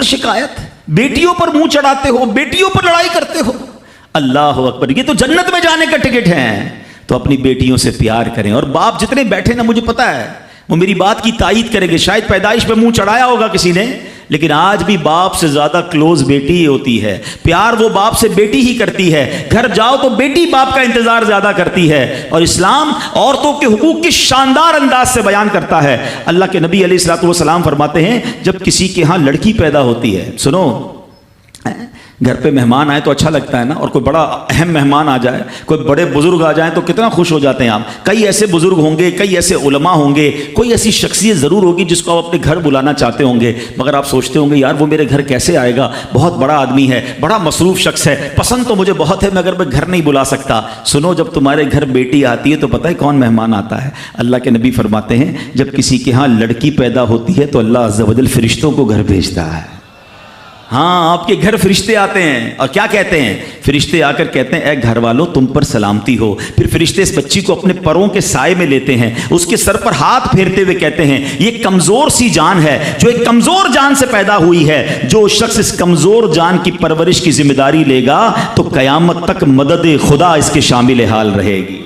शिकायत, बेटियों पर मुंह चढ़ाते हो, बेटियों पर लड़ाई करते हो। अल्लाह अकबर, ये तो जन्नत में जाने का टिकट है। तो अपनी बेटियों से प्यार करें। और बाप जितने बैठे ना, मुझे पता है वो मेरी बात की तायीद करेंगे। शायद पैदाइश पे मुंह चढ़ाया होगा किसी ने, लेकिन आज भी बाप से ज्यादा क्लोज बेटी ही होती है। प्यार वो बाप से बेटी ही करती है। घर जाओ तो बेटी बाप का इंतजार ज्यादा करती है। और इस्लाम औरतों के हुकूक की शानदार अंदाज से बयान करता है। अल्लाह के नबी अलैहिस्सलातु वस्सलाम फरमाते हैं, जब किसी के यहां लड़की पैदा होती है, सुनो, घर पे मेहमान आए तो अच्छा लगता है ना, और कोई बड़ा अहम मेहमान आ जाए, कोई बड़े बुजुर्ग आ जाए तो कितना खुश हो जाते हैं आप। कई ऐसे बुजुर्ग होंगे, कई ऐसे उलमा होंगे, कोई ऐसी शख्सियत ज़रूर होगी जिसको आप अपने घर बुलाना चाहते होंगे, मगर आप सोचते होंगे यार वो मेरे घर कैसे आएगा, बहुत बड़ा आदमी है, बड़ा मसरूफ शख्स है, पसंद तो मुझे बहुत है, मगर मैं घर नहीं बुला सकता। सुनो, जब तुम्हारे घर बेटी आती है तो पता है कौन मेहमान आता है? अल्लाह के नबी फरमाते हैं, जब किसी के यहाँ लड़की पैदा होती है तो अल्लाह अज़्ज़ व जल फरिश्तों को घर भेजता है। हाँ, आपके घर फरिश्ते आते हैं और क्या कहते हैं? फरिश्ते आकर कहते हैं, ए घर वालों, तुम पर सलामती हो। फिर फरिश्ते इस बच्ची को अपने परों के साए में लेते हैं, उसके सर पर हाथ फेरते हुए कहते हैं, ये कमजोर सी जान है जो एक कमजोर जान से पैदा हुई है। जो शख्स इस कमजोर जान की परवरिश की जिम्मेदारी लेगा तो कयामत तक मदद खुदा इसके शामिल हाल रहेगी।